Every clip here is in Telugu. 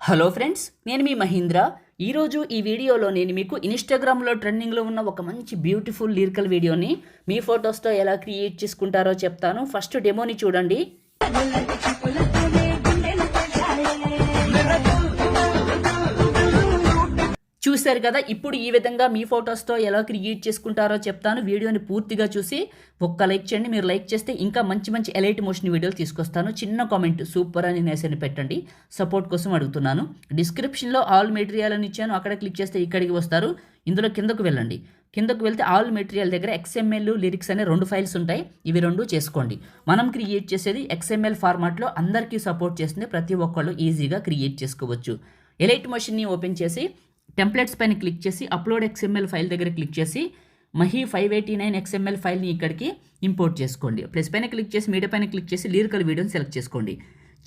హలో ఫ్రెండ్స్, నేను మీ మహీంద్ర. ఈరోజు ఈ వీడియోలో నేను మీకు ఇన్స్టాగ్రామ్లో ట్రెండింగ్లో ఉన్న ఒక మంచి బ్యూటిఫుల్ లిరికల్ వీడియోని మీ ఫొటోస్తో ఎలా క్రియేట్ చేసుకుంటారో చెప్తాను. ఫస్ట్ డెమోని చూడండి. చూశారు కదా. ఇప్పుడు ఈ విధంగా మీ ఫొటోస్తో ఎలా క్రియేట్ చేసుకుంటారో చెప్తాను. వీడియోని పూర్తిగా చూసి ఒక్క లైక్ చేయండి. మీరు లైక్ చేస్తే ఇంకా మంచి మంచి ఎలైట్ మోషన్ వీడియోలు తీసుకొస్తాను. చిన్న కామెంట్ సూపర్ అని నేసని పెట్టండి, సపోర్ట్ కోసం అడుగుతున్నాను. డిస్క్రిప్షన్లో ఆల్ మెటీరియల్ అని ఇచ్చాను, అక్కడ క్లిక్ చేస్తే ఇక్కడికి వస్తారు. ఇందులో కిందకు వెళ్ళండి. కిందకు వెళ్తే ఆల్ మెటీరియల్ దగ్గర XML లిరిక్స్ అనే 2 ఫైల్స్ ఉంటాయి. ఇవి 2 చేసుకోండి. మనం క్రియేట్ చేసేది XML ఫార్మాట్లో అందరికీ సపోర్ట్ చేస్తుంది. ప్రతి ఒక్కళ్ళు ఈజీగా క్రియేట్ చేసుకోవచ్చు. ఎలైట్ మోషన్ని ఓపెన్ చేసి టెంప్లెట్స్ పైన క్లిక్ చేసి అప్లోడ్ XML ఫైల్ దగ్గర క్లిక్ చేసి మహీ 589 XML ఫైల్ని ఇక్కడికి ఇంపోర్ట్ చేసుకోండి. ప్లస్ పైన క్లిక్ చేసి మీడియా పైన క్లిక్ చేసి లిరికల్ వీడియోని సెలెక్ట్ చేసుకోండి.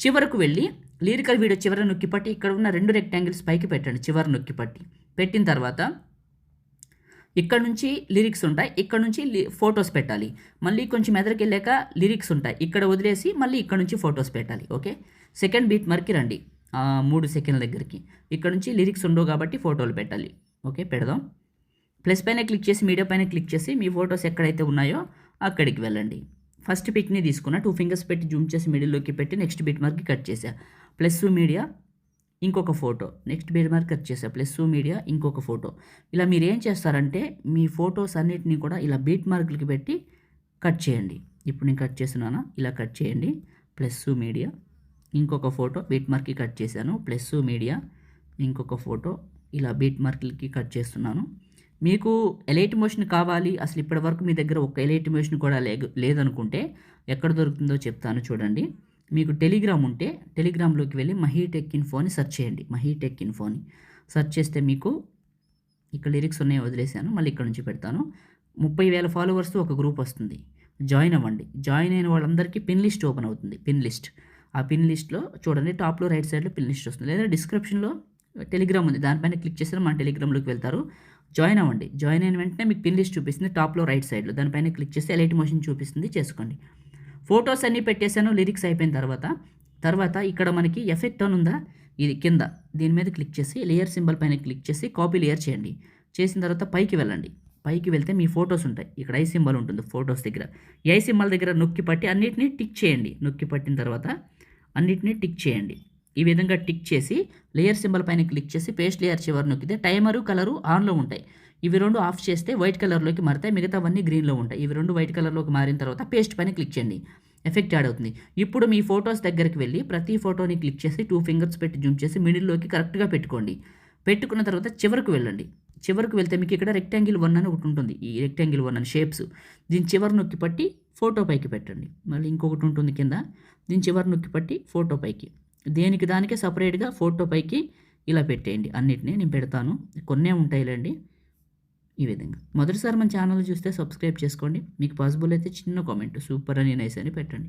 చివరకు వెళ్ళి లిరికల్ వీడియో చివర నొక్కి పట్టి ఇక్కడ ఉన్న 2 రెక్టాంగిల్స్ పైకి పెట్టండి. చివర నొక్కి పట్టి పెట్టిన తర్వాత ఇక్కడ నుంచి లిరిక్స్ ఉంటాయి, ఇక్కడ నుంచి ఫొటోస్ పెట్టాలి. మళ్ళీ కొంచెం ఎదరికి వెళ్ళాక లిరిక్స్ ఉంటాయి, ఇక్కడ వదిలేసి మళ్ళీ ఇక్కడ నుంచి ఫొటోస్ పెట్టాలి. ఓకే, సెకండ్ బీట్ మార్క్కి రండి. 3 సెకండ్ల దగ్గరికి ఇక్కడ నుంచి లిరిక్స్ ఉండవు కాబట్టి ఫోటోలు పెట్టాలి. ఓకే, పెడదాం. ప్లస్ పైన క్లిక్ చేసి మీడియా పైన క్లిక్ చేసి మీ ఫొటోస్ ఎక్కడైతే ఉన్నాయో అక్కడికి వెళ్ళండి. ఫస్ట్ పిక్ని తీసుకున్న 2 ఫింగర్స్ పెట్టి జూమ్ చేసి మిడిల్లోకి పెట్టి నెక్స్ట్ బీట్ మార్క్కి కట్ చేసా. ప్లస్ మీడియా ఇంకొక photo, next beat mark cut చేసా. ప్లస్ మీడియా ఇంకొక ఫోటో. ఇలా మీరు ఏం చేస్తారంటే మీ ఫొటోస్ అన్నిటినీ కూడా ఇలా బీట్ మార్కులకి పెట్టి కట్ చేయండి. ఇప్పుడు నేను కట్ చేస్తున్నానా, ఇలా కట్ చేయండి. ప్లస్ మీడియా ఇంకొక ఫోటో బీట్ మార్క్కి కట్ చేశాను. ప్లస్ మీడియా ఇంకొక ఫోటో ఇలా బీట్ మార్క్లకి కట్ చేస్తున్నాను. మీకు ఎలైట్ మోషన్ కావాలి, అసలు ఇప్పటి వరకు మీ దగ్గర ఒక ఎలైట్ మోషన్ కూడా లేదనుకుంటే ఎక్కడ దొరుకుతుందో చెప్తాను చూడండి. మీకు టెలిగ్రామ్ ఉంటే టెలిగ్రామ్లోకి వెళ్ళి మహీ టెక్ ఇన్ఫో అని సెర్చ్ చేయండి. మహీ టెక్ ఇన్ఫో అని సెర్చ్ చేస్తే మీకు ఇక్కడ లిరిక్స్ ఉన్నాయి, వదిలేసాను, మళ్ళీ ఇక్కడ నుంచి పెడతాను. 30,000 ఫాలోవర్స్ ఒక గ్రూప్ వస్తుంది, జాయిన్ అవ్వండి. జాయిన్ అయిన వాళ్ళందరికీ పిన్ లిస్ట్ ఓపెన్ అవుతుంది. పిన్ లిస్ట్, ఆ పిన్ లిస్ట్లో చూడండి టాప్లో రైట్ సైడ్లో పిన్ లిస్ట్ వస్తుంది, లేదా డిస్క్రిప్షన్లో టెలిగ్రామ్ ఉంది, దానిపైన క్లిక్ చేస్తే మన టెలిగ్రామ్లోకి వెళ్తారు. జాయిన్ అవ్వండి. జాయిన్ అయిన వెంటనే మీకు పిన్ లిస్ట్ చూపిస్తుంది టాప్లో రైట్ సైడ్లో, దానిపైన క్లిక్ చేస్తే ఎలైట్ మోషన్ చూపిస్తుంది, చేసుకోండి. ఫొటోస్ అన్నీ పెట్టేశాను. లిరిక్స్ అయిపోయిన తర్వాత ఇక్కడ మనకి ఎఫెక్ట్ అని ఉందా, ఇది కింద దీని మీద క్లిక్ చేసి లేయర్ సింబల్ పైన క్లిక్ చేసి కాపీ లేయర్ చేయండి. చేసిన తర్వాత పైకి వెళ్ళండి. పైకి వెళ్తే మీ ఫొటోస్ ఉంటాయి, ఇక్కడ ఐ సింబల్ ఉంటుంది ఫొటోస్ దగ్గర. ఈ ఐ సింబల్ దగ్గర నొక్కి పట్టి అన్నిటినీ టిక్ చేయండి. నొక్కి పట్టిన తర్వాత అన్నిటినీ టిక్ చేయండి. ఈ విధంగా టిక్ చేసి లేయర్ సింబల్ పైన క్లిక్ చేసి పేస్ట్ లేయర్ చివరి నొక్కితే టైమరు కలరు ఆన్లో ఉంటాయి. ఇవి 2 ఆఫ్ చేస్తే వైట్ కలర్లోకి మారుతాయి, మిగతావన్నీ గ్రీన్లో ఉంటాయి. ఇవి 2 వైట్ కలర్లోకి మారిన తర్వాత పేస్ట్ పైన క్లిక్ చేయండి. ఎఫెక్ట్ యాడ్ అవుతుంది. ఇప్పుడు మీ ఫొటోస్ దగ్గరికి వెళ్ళి ప్రతి ఫోటోని క్లిక్ చేసి 2 ఫింగర్స్ పెట్టి జూమ్ చేసి మిడిల్లోకి కరెక్ట్గా పెట్టుకోండి. పెట్టుకున్న తర్వాత చివరకు వెళ్ళండి. చివరకు వెళ్తే మీకు ఇక్కడ రెక్టాంగిల్ 1 అని ఒకటి ఉంటుంది. ఈ రెక్టాంగిల్ 1 అని షేప్స్, దీని చివరి నొక్కి పట్టి ఫోటో పైకి పెట్టండి. మళ్ళీ ఇంకొకటి ఉంటుంది కింద, దీని చివరి నొక్కి పట్టి ఫోటో పైకి, దేనికి దానికే సపరేట్గా ఫోటో పైకి ఇలా పెట్టేయండి. అన్నిటినీ నేను పెడతాను, కొన్నే ఉంటాయిలేండి. ఈ విధంగా మొదటిసారి మన ఛానల్ చూస్తే సబ్స్క్రైబ్ చేసుకోండి. మీకు పాసిబుల్ అయితే చిన్న కామెంట్ సూపర్ అని నైస్ అని పెట్టండి.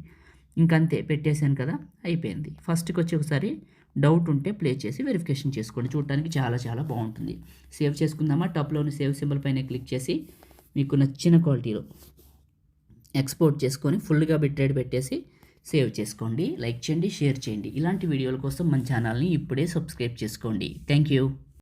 ఇంకంతే, పెట్టేశాను కదా, అయిపోయింది. ఫస్ట్కి వచ్చి ఒకసారి డౌట్ ఉంటే ప్లే చేసి వెరిఫికేషన్ చేసుకోండి. చూడటానికి చాలా చాలా బాగుంటుంది. సేవ్ చేసుకుందామా, టాప్లోని సేవ్ సింబల్ పైన క్లిక్ చేసి మీకు నచ్చిన క్వాలిటీలో ఎక్స్పోర్ట్ చేసుకొని ఫుల్గా బిట్రేట్ పెట్టేసి సేవ్ చేసుకోండి. లైక్ చేయండి, షేర్ చేయండి. ఇలాంటి వీడియోల కోసం మన ఛానల్ని ఇప్పుడే సబ్స్క్రైబ్ చేసుకోండి. Thank you.